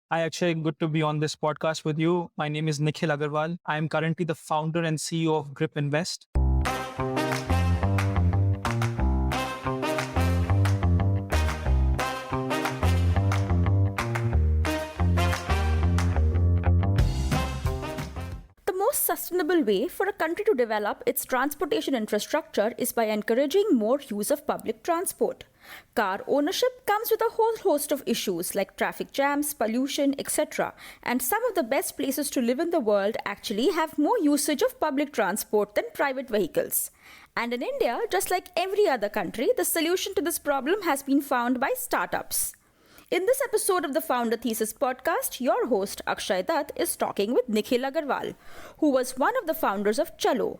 Hi, Akshay. Good to be on this podcast with you. My name is Nikhil Aggarwal. I am currently the founder and CEO of Grip Invest. The most sustainable way for a country to develop its transportation infrastructure is by encouraging more use of public transport. Car ownership comes with a whole host of issues like traffic jams, pollution, etc. And some of the best places to live in the world actually have more usage of public transport than private vehicles. And in India, just like every other country, the solution to this problem has been found by startups. In this episode of the Founder Thesis podcast, your host Akshay Datt is talking with Nikhil Aggarwal, who was one of the founders of Chalo.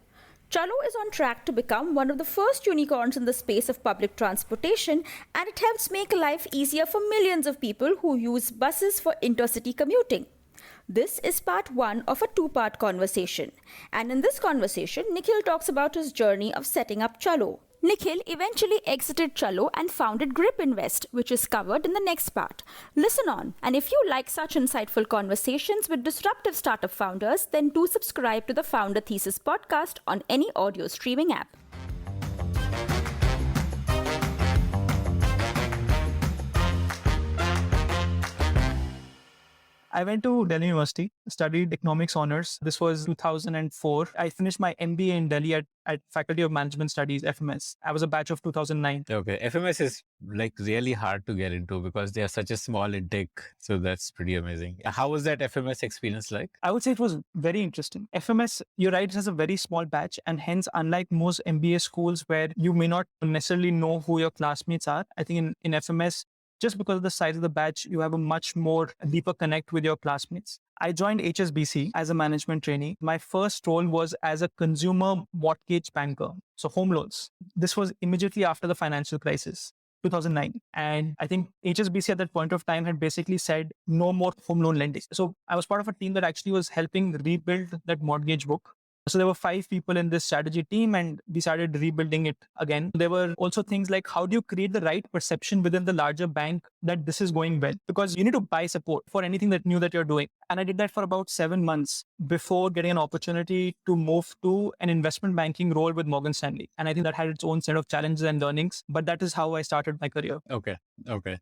Chalo is on track to become one of the first unicorns in the space of public transportation, and it helps make life easier for millions of people who use buses for intercity commuting. This is part one of a two-part conversation. And in this conversation, Nikhil talks about his journey of setting up Chalo. Nikhil eventually exited Chalo and founded Grip Invest, which is covered in the next part. Listen on, and if you like such insightful conversations with disruptive startup founders, then do subscribe to the Founder Thesis podcast on any audio streaming app. I went to Delhi University, studied economics honors. This was 2004. I finished my MBA in Delhi at Faculty of Management Studies, FMS. I was a batch of 2009. Okay. FMS is like really hard to get into because they are such a small intake. So that's pretty amazing. How was that FMS experience like? I would say it was very interesting. FMS, you're right, it has a very small batch, and hence, unlike most MBA schools where you may not necessarily know who your classmates are, I think in FMS, just because of the size of the batch, you have a much more deeper connect with your classmates. I joined HSBC as a management trainee. My first role was as a consumer mortgage banker, so home loans. This was immediately after the financial crisis, 2009. And I think HSBC at that point of time had basically said no more home loan lending. So I was part of a team that actually was helping rebuild that mortgage book. So there were 5 people in this strategy team, and we started rebuilding it again. There were also things like, how do you create the right perception within the larger bank that this is going well? Because you need to buy support for anything that new that you're doing. And I did that for about 7 months before getting an opportunity to move to an investment banking role with Morgan Stanley. And I think that had its own set of challenges and learnings, but that is how I started my career. Okay.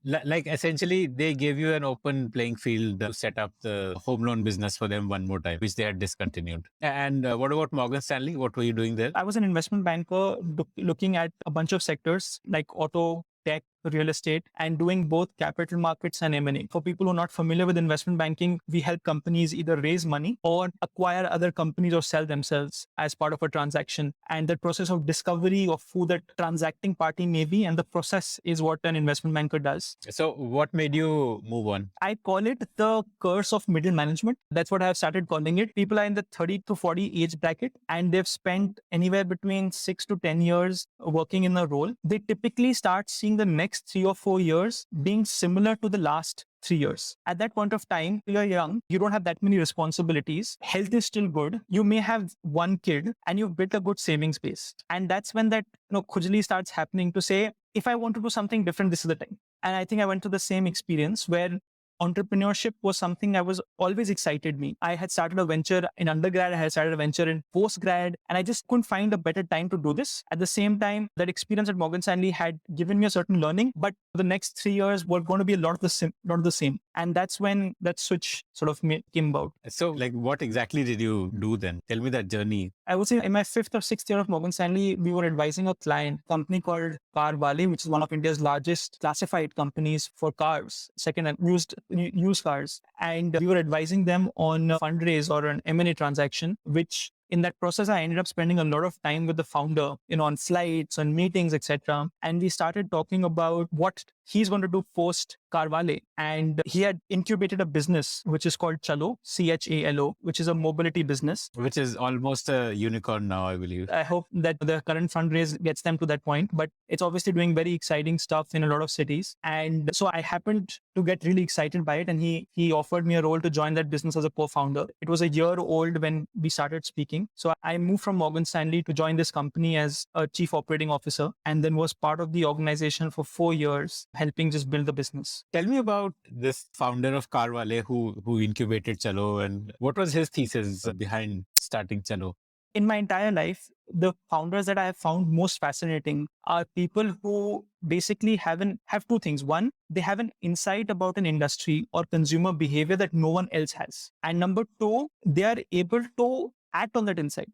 Like essentially they gave you an open playing field to set up the home loan business for them one more time, which they had discontinued. And what about Morgan Stanley? What were you doing there? I was an investment banker looking at a bunch of sectors like auto, tech, real estate, and doing both capital markets and M&A. For people who are not familiar with investment banking, we help companies either raise money or acquire other companies or sell themselves as part of a transaction. And the process of discovery of who that transacting party may be, and the process is what an investment banker does. So what made you move on? I call it the curse of middle management. That's what I have started calling it. People are in the 30 to 40 age bracket, and they've spent anywhere between 6 to 10 years working in a role. They typically start seeing the next 3 or 4 years being similar to the last 3 years. At that point of time, you're young, you don't have that many responsibilities, health is still good, you may have one kid, and you've built a good savings base. And that's when that khujli starts happening to say, if I want to do something different, this is the time. And I think I went to the same experience where entrepreneurship was something I was always excited me. I had started a venture in undergrad, I had started a venture in postgrad, and I just couldn't find a better time to do this. At the same time, that experience at Morgan Stanley had given me a certain learning, but the next 3 years were going to be a lot of the same. And that's when that switch sort of came about. So like what exactly did you do then? Tell me that journey. I would say in my 5th or 6th year of Morgan Stanley, we were advising a client, company called Carwale, which is one of India's largest classified companies for cars, second-hand used cars. And we were advising them on a fundraise or an M&A transaction, which in that process, I ended up spending a lot of time with the founder, on flights, on meetings, etc. And we started talking about what he's going to do post Carwale. And he had incubated a business, which is called Chalo, Chalo, which is a mobility business. Which is almost a unicorn now, I believe. I hope that the current fundraise gets them to that point, but it's obviously doing very exciting stuff in a lot of cities. And so I happened to get really excited by it. And he offered me a role to join that business as a co-founder. It was a year old when we started speaking. So I moved from Morgan Stanley to join this company as a chief operating officer, and then was part of the organization for 4 years. helping just build the business. Tell me about this founder of Carwale who incubated Chalo, and what was his thesis behind starting Chalo? In my entire life, the founders that I have found most fascinating are people who basically have two things. One, they have an insight about an industry or consumer behavior that no one else has. And number two, they are able to act on that insight.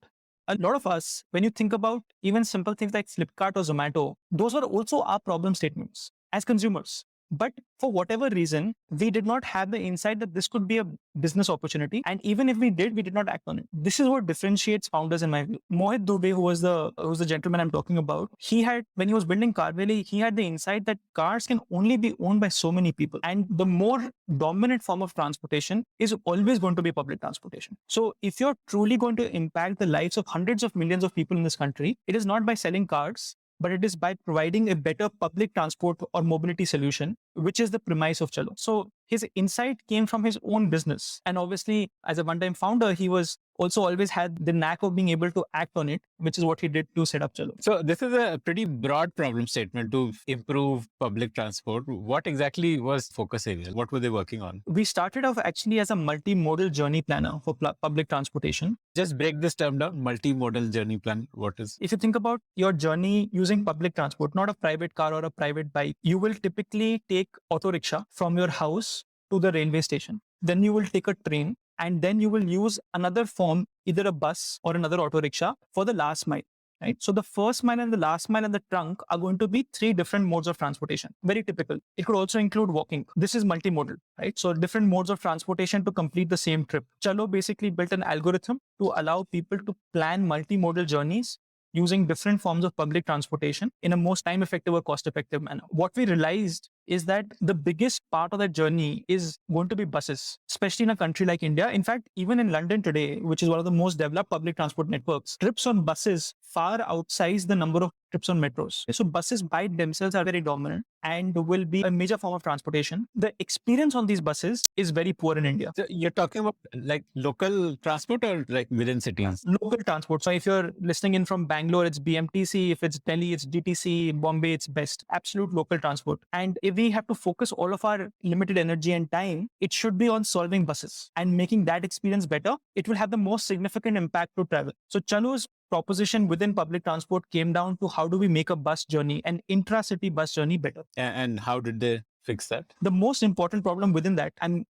A lot of us, when you think about even simple things like Flipkart or Zomato, those were also our problem statements as consumers. But for whatever reason, we did not have the insight that this could be a business opportunity. And even if we did not act on it. This is what differentiates founders in my view. Mohit Dubey, who was the gentleman I'm talking about, he had, when he was building Carwale, he had the insight that cars can only be owned by so many people. And the more dominant form of transportation is always going to be public transportation. So if you're truly going to impact the lives of hundreds of millions of people in this country, it is not by selling cars, but it is by providing a better public transport or mobility solution, which is the premise of Chalo. So his insight came from his own business. And obviously, as a one-time founder, he was also always had the knack of being able to act on it, which is what he did to set up Chalo. So this is a pretty broad problem statement to improve public transport. What exactly was focus area? What were they working on? We started off actually as a multimodal journey planner for public transportation. Just break this term down, multimodal journey plan. What is? If you think about your journey using public transport, not a private car or a private bike, you will typically take auto rickshaw from your house to the railway station. Then you will take a train, and then you will use another form, either a bus or another auto rickshaw for the last mile. Right? So the first mile and the last mile and the trunk are going to be three different modes of transportation. Very typical. It could also include walking. This is multimodal, right? So different modes of transportation to complete the same trip. Chalo basically built an algorithm to allow people to plan multimodal journeys using different forms of public transportation in a most time-effective or cost-effective manner. What we realized is that the biggest part of that journey is going to be buses, especially in a country like India. In fact, even in London today, which is one of the most developed public transport networks, trips on buses far outsize the number of trips on metros. So buses by themselves are very dominant and will be a major form of transportation. The experience on these buses is very poor in India. So you're talking about like local transport or like within cities? Local transport. So if you're listening in from Bangalore, it's BMTC. If it's Delhi, it's DTC. Bombay, it's best. Absolute local transport. And if we have to focus all of our limited energy and time, it should be on solving buses and making that experience better. It will have the most significant impact to travel. So Chalo's proposition within public transport came down to how do we make a bus journey, an intra-city bus journey better. And how did they fix that? The most important problem within that, I'm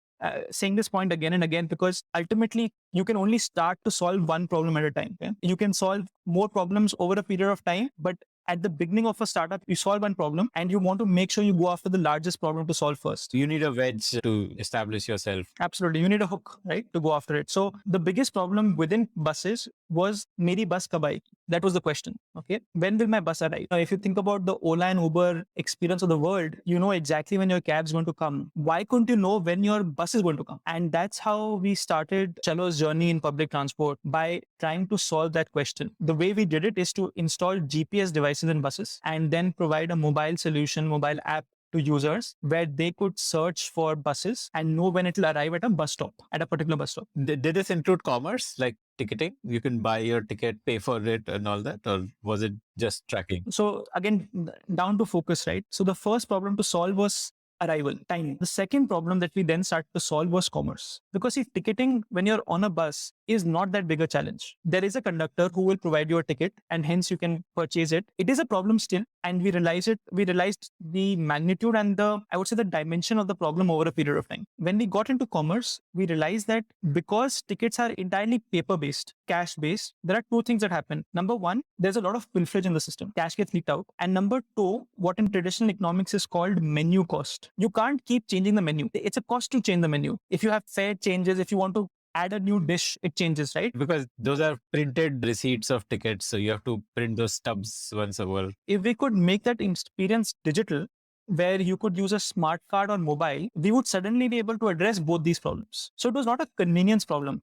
saying this point again and again, because ultimately you can only start to solve one problem at a time. Okay? You can solve more problems over a period of time, but at the beginning of a startup, you solve one problem and you want to make sure you go after the largest problem to solve first. You need a wedge to establish yourself. Absolutely. You need a hook, right, to go after it. So the biggest problem within buses was Meri bus kab aayegi? That was the question. Okay. When will my bus arrive? Now, if you think about the Ola and Uber experience of the world, you know exactly when your cab is going to come. Why couldn't you know when your bus is going to come? And that's how we started Chalo's journey in public transport, by trying to solve that question. The way we did it is to install GPS devices in buses and then provide a mobile solution, mobile app to users where they could search for buses and know when it will arrive at a bus stop, at a particular bus stop. Did this include commerce, like ticketing? You can buy your ticket, pay for it and all that? Or was it just tracking? So again, down to focus, right? So the first problem to solve was arrival time. The second problem that we then started to solve was commerce. Because if ticketing when you're on a bus is not that big a challenge, there is a conductor who will provide you a ticket and hence you can purchase it. It is a problem still. And we realized the magnitude and the dimension of the problem over a period of time. When we got into commerce, we realized that because tickets are entirely paper-based, cash-based, there are two things that happen. Number one, there's a lot of pilferage in the system. Cash gets leaked out. And number two, what in traditional economics is called menu cost. You can't keep changing the menu. It's a cost to change the menu. If you have fare changes, if you want to add a new dish, it changes, right? Because those are printed receipts of tickets. So you have to print those stubs once a while. If we could make that experience digital, where you could use a smart card on mobile, we would suddenly be able to address both these problems. So it was not a convenience problem.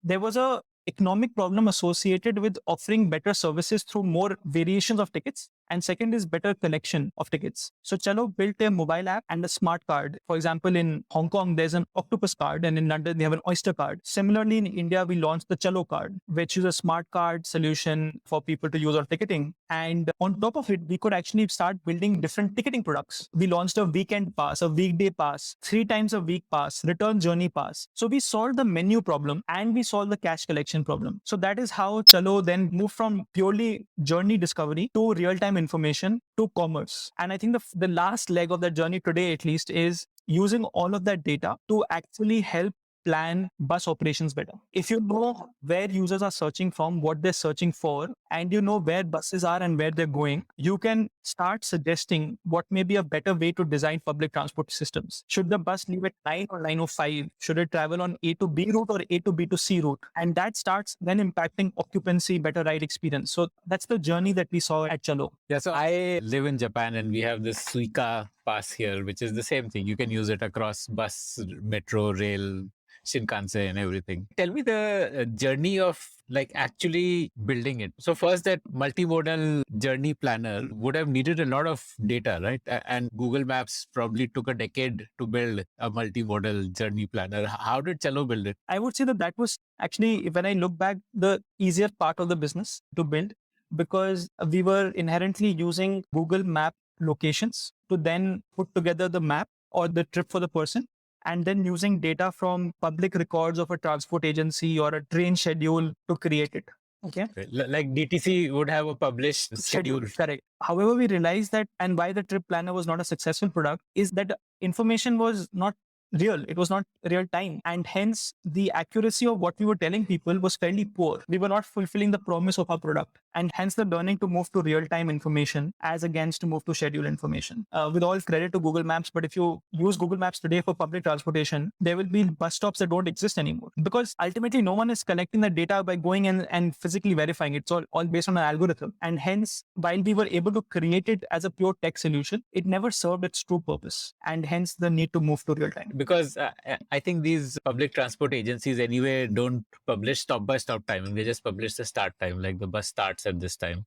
There was a economic problem associated with offering better services through more variations of tickets. And second is better collection of tickets. So Chalo built a mobile app and a smart card. For example, in Hong Kong, there's an octopus card, and in London, they have an oyster card. Similarly, in India, we launched the Chalo card, which is a smart card solution for people to use on ticketing. And on top of it, we could actually start building different ticketing products. We launched a weekend pass, a weekday pass, 3 times a week pass, return journey pass. So we solved the menu problem and we solved the cash collection problem. So that is how Chalo then moved from purely journey discovery to real-time information to commerce. And I think the last leg of that journey today, at least, is using all of that data to actually help plan bus operations better. If you know where users are searching from, what they're searching for, and you know where buses are and where they're going, you can start suggesting what may be a better way to design public transport systems. Should the bus leave at 9 or 9:05? Should it travel on A to B route or A to B to C route? And that starts then impacting occupancy, better ride experience. So that's the journey that we saw at Chalo. Yeah, so I live in Japan and we have this Suica pass here, which is the same thing. You can use it across bus, metro, rail, Shinkansen and everything. Tell me the journey of like actually building it. So first, that multimodal journey planner would have needed a lot of data, right? And Google Maps probably took a decade to build a multimodal journey planner. How did Chalo build it? I would say that was actually, when I look back, the easier part of the business to build, because we were inherently using Google Map locations to then put together the map or the trip for the person, and then using data from public records of a transport agency or a train schedule to create it. Okay. Like DTC would have a published schedule. Correct. However, we realized that, and why the trip planner was not a successful product, is that the information was not real. It was not real time. And hence the accuracy of what we were telling people was fairly poor. We were not fulfilling the promise of our product. And hence the learning to move to real time information as against to move to schedule information. With all credit to Google Maps, but if you use Google Maps today for public transportation, there will be bus stops that don't exist anymore, because ultimately no one is collecting the data by going and physically verifying it. It's all based on an algorithm. And hence, while we were able to create it as a pure tech solution, it never served its true purpose. And hence the need to move to real time. Because I think these public transport agencies anyway don't publish stop by stop timing. They just publish the start time, like the bus starts at this time.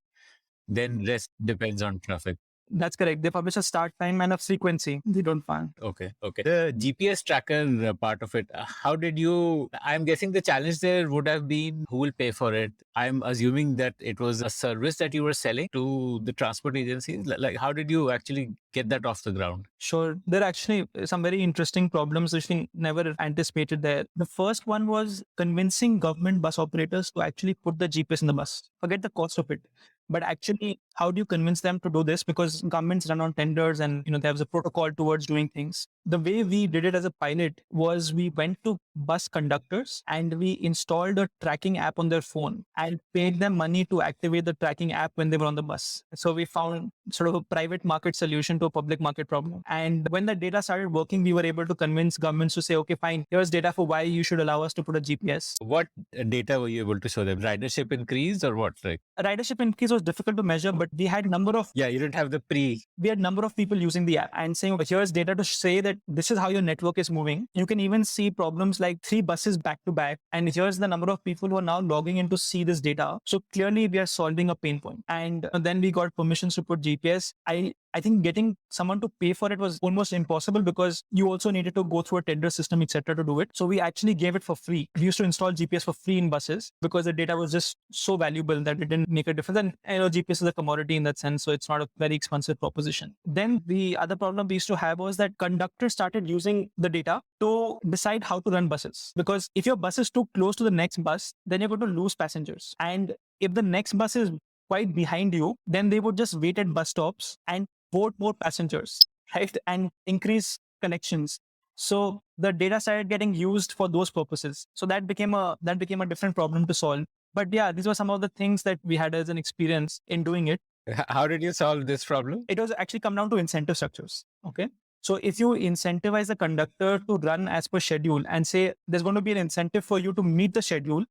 Then rest depends on traffic. That's correct. They publish a start time and a frequency. They don't find. Okay. The GPS tracker part of it, how did you, I'm guessing the challenge there would have been who will pay for it. I'm assuming that it was a service that you were selling to the transport agencies. Like, how did you actually get that off the ground? Sure. There are actually some very interesting problems which we never anticipated there. The first one was convincing government bus operators to actually put the GPS in the bus. Forget the cost of it. But actually, how do you convince them to do this? Because governments run on tenders and, there's a protocol towards doing things. The way we did it as a pilot was we went to bus conductors and we installed a tracking app on their phone and paid them money to activate the tracking app when they were on the bus. So we found sort of a private market solution to a public market problem. And when the data started working, we were able to convince governments to say, okay, fine, here's data for why you should allow us to put a GPS. What data were you able to show them? Ridership increased or what? Like ridership increase was difficult to measure, but we had number of... Yeah, you didn't have the pre... We had number of people using the app and saying, here's data to say that this is how your network is moving. You can even see problems like 3 buses back to back. And here's the number of people who are now logging in to see this data. So clearly we are solving a pain point. And then we got permissions to put GPS. I think getting someone to pay for it was almost impossible because you also needed to go through a tender system, etc. to do it. So we actually gave it for free. We used to install GPS for free in buses because the data was just so valuable that it didn't make a difference. And GPS is a commodity in that sense, so it's not a very expensive proposition. Then the other problem we used to have was that conductors started using the data to decide how to run buses. Because if your bus is too close to the next bus, then you're going to lose passengers. And if the next bus is quite behind you, then they would just wait at bus stops and board more passengers, right? And increase connections. So the data started getting used for those purposes. So that became a different problem to solve. But yeah, these were some of the things that we had as an experience in doing it. How did you solve this problem? It was actually come down to incentive structures. Okay. So if you incentivize the conductor to run as per schedule and say there's going to be an incentive for you to meet the schedule,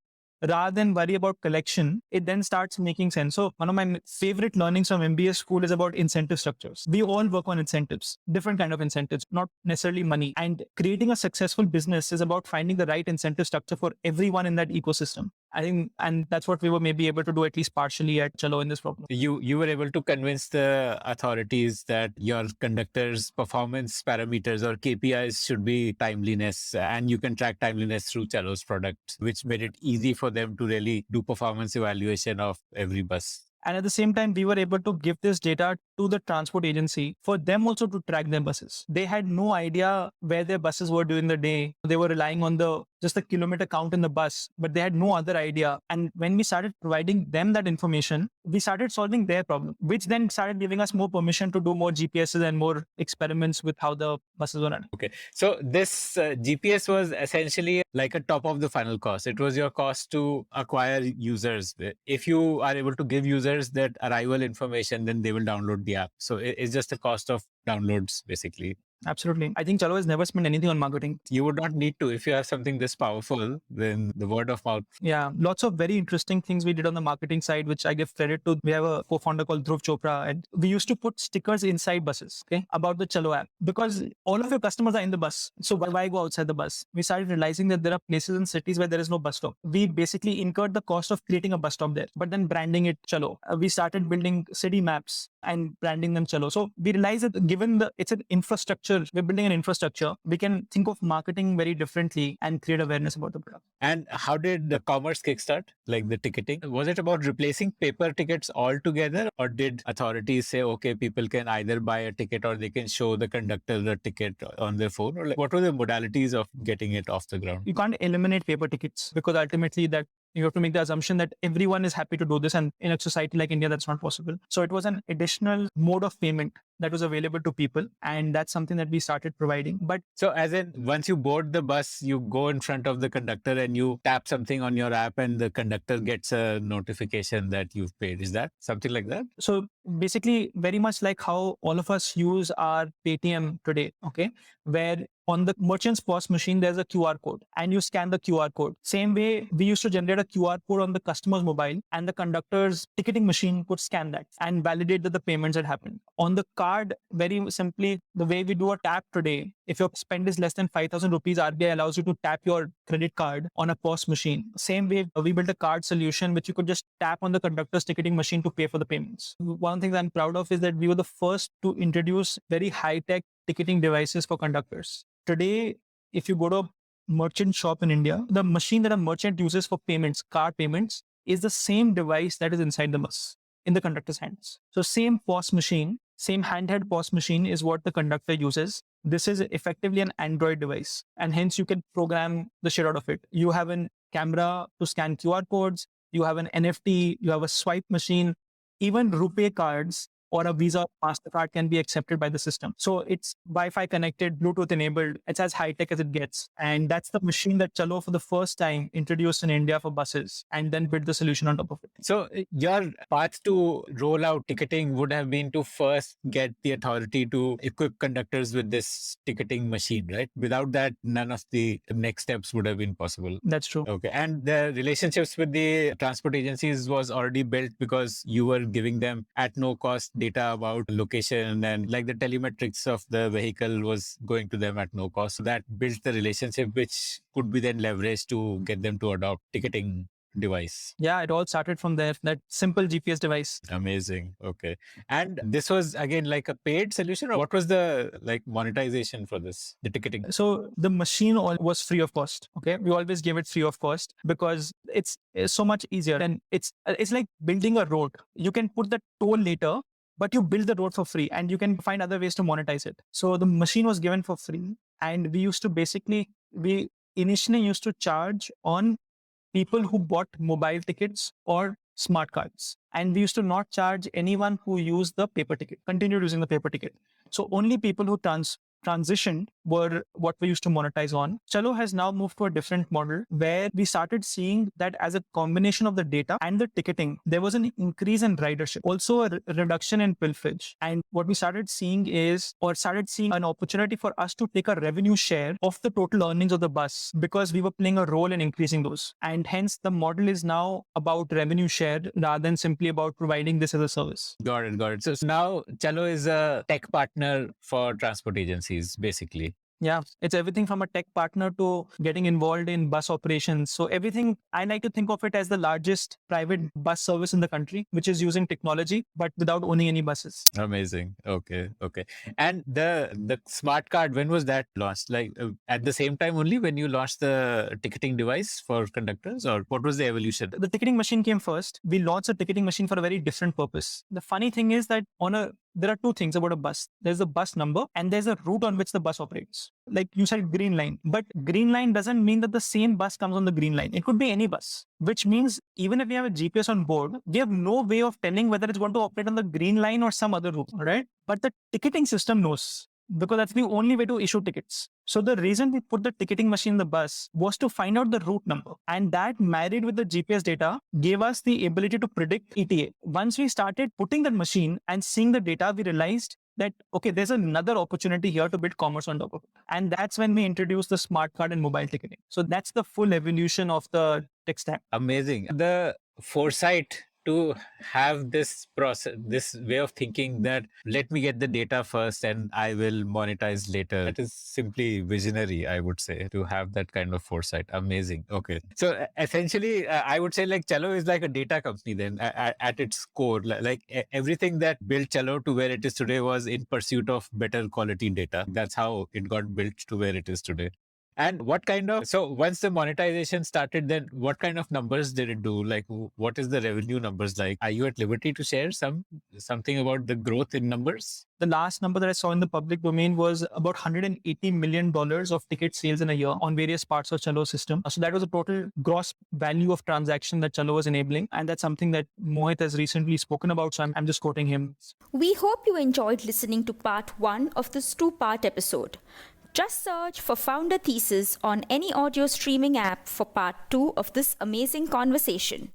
rather than worry about collection, it then starts making sense. So one of my favorite learnings from MBA school is about incentive structures. We all work on incentives, different kind of incentives, not necessarily money. And creating a successful business is about finding the right incentive structure for everyone in that ecosystem. I think, and that's what we were maybe able to do at least partially at Chalo in this problem. You were able to convince the authorities that your conductors' performance parameters or KPIs should be timeliness, and you can track timeliness through Chalo's product, which made it easy for them to really do performance evaluation of every bus. And at the same time, we were able to give this data to the transport agency for them also to track their buses. They had no idea where their buses were during the day. They were relying on just the kilometer count in the bus, but they had no other idea. And when we started providing them that information, we started solving their problem, which then started giving us more permission to do more GPSs and more experiments with how the buses were running. Okay. So this GPS was essentially like a top of the funnel cost. It was your cost to acquire users. If you are able to give users that arrival information, then they will download the app. So it's just the cost of downloads, basically. Absolutely. I think Chalo has never spent anything on marketing. You would not need to. If you have something this powerful, then the word of mouth. Yeah, lots of very interesting things we did on the marketing side, which I give credit to. We have a co-founder called Dhruv Chopra, and we used to put stickers inside buses, okay, about the Chalo app, because all of your customers are in the bus. So why go outside the bus? We started realizing that there are places in cities where there is no bus stop. We basically incurred the cost of creating a bus stop there, but then branding it Chalo. We started building city maps and branding them Chalo. So we realized that given it's an infrastructure, we're building an infrastructure, we can think of marketing very differently and create awareness about the product. And how did the commerce kickstart, like the ticketing? Was it about replacing paper tickets altogether, or did authorities say, okay, people can either buy a ticket or they can show the conductor the ticket on their phone? Or like, what were the modalities of getting it off the ground? You can't eliminate paper tickets, because ultimately that you have to make the assumption that everyone is happy to do this. And in a society like India, that's not possible. So it was an additional mode of payment that was available to people. And that's something that we started providing. But so as in, once you board the bus, you go in front of the conductor and you tap something on your app and the conductor gets a notification that you've paid. Is that something like that? So basically very much like how all of us use our Paytm today, okay, where on the merchant's POS machine, there's a QR code and you scan the QR code. Same way, we used to generate a QR code on the customer's mobile, and the conductor's ticketing machine could scan that and validate that the payments had happened. On the card, very simply, the way we do a tap today, if your spend is less than 5,000 rupees, RBI allows you to tap your credit card on a POS machine. Same way, we built a card solution which you could just tap on the conductor's ticketing machine to pay for the payments. One of the things I'm proud of is that we were the first to introduce very high-tech ticketing devices for conductors. Today, if you go to a merchant shop in India, the machine that a merchant uses for payments, card payments, is the same device that is inside the bus in the conductor's hands. So same POS machine, same handheld POS machine is what the conductor uses. This is effectively an Android device, and hence you can program the shit out of it. You have a camera to scan QR codes, you have an NFT, you have a swipe machine, even RuPay cards or a Visa or MasterCard can be accepted by the system. So it's Wi-Fi connected, Bluetooth enabled. It's as high-tech as it gets. And that's the machine that Chalo for the first time introduced in India for buses and then built the solution on top of it. So your path to roll out ticketing would have been to first get the authority to equip conductors with this ticketing machine, right? Without that, none of the next steps would have been possible. That's true. Okay. And the relationships with the transport agencies was already built because you were giving them at no cost data about location, and like the telemetrics of the vehicle was going to them at no cost. So that built the relationship, which could be then leveraged to get them to adopt ticketing device. Yeah, it all started from there, that simple GPS device. Amazing. Okay. And this was again like a paid solution, or what was the like monetization for this, the ticketing? So the machine was free of cost. Okay. We always give it free of cost because it's so much easier, and it's like building a road. You can put the toll later, but you build the road for free and you can find other ways to monetize it. So the machine was given for free, and we initially used to charge on people who bought mobile tickets or smart cards. And we used to not charge anyone who used the paper ticket, continued using the paper ticket. So only people who transitioned were what we used to monetize on. Chalo has now moved to a different model where we started seeing that as a combination of the data and the ticketing, there was an increase in ridership, also a reduction in pilferage. And what we started seeing an opportunity for us to take a revenue share of the total earnings of the bus, because we were playing a role in increasing those. And hence the model is now about revenue share rather than simply about providing this as a service. Got it. So now Chalo is a tech partner for transport agencies, basically. Yeah, it's everything from a tech partner to getting involved in bus operations. So everything, I like to think of it as the largest private bus service in the country, which is using technology, but without owning any buses. Amazing. Okay. Okay. And the smart card, when was that launched? Like at the same time only when you launched the ticketing device for conductors, or what was the evolution? The ticketing machine came first. We launched a ticketing machine for a very different purpose. The funny thing is that there are two things about a bus. There's a bus number and there's a route on which the bus operates. Like you said, green line. But green line doesn't mean that the same bus comes on the green line. It could be any bus, which means even if we have a GPS on board, we have no way of telling whether it's going to operate on the green line or some other route, right? But the ticketing system knows, because that's the only way to issue tickets. So the reason we put the ticketing machine in the bus was to find out the route number. And that, married with the GPS data, gave us the ability to predict ETA. Once we started putting that machine and seeing the data, we realized that, okay, there's another opportunity here to build commerce on top of it. And that's when we introduced the smart card and mobile ticketing. So that's the full evolution of the tech stack. Amazing. The foresight to have this process, this way of thinking that let me get the data first and I will monetize later. That is simply visionary, I would say, to have that kind of foresight. Amazing. Okay. So essentially, I would say like Chalo is like a data company then at its core. Like everything that built Chalo to where it is today was in pursuit of better quality data. That's how it got built to where it is today. And so once the monetization started, then what kind of numbers did it do? Like, what is the revenue numbers like? Are you at liberty to share something about the growth in numbers? The last number that I saw in the public domain was about $180 million of ticket sales in a year on various parts of Chalo's system. So that was a total gross value of transaction that Chalo was enabling. And that's something that Mohit has recently spoken about. So I'm just quoting him. We hope you enjoyed listening to part 1 of this 2-part episode. Just search for Founder Thesis on any audio streaming app for part 2 of this amazing conversation.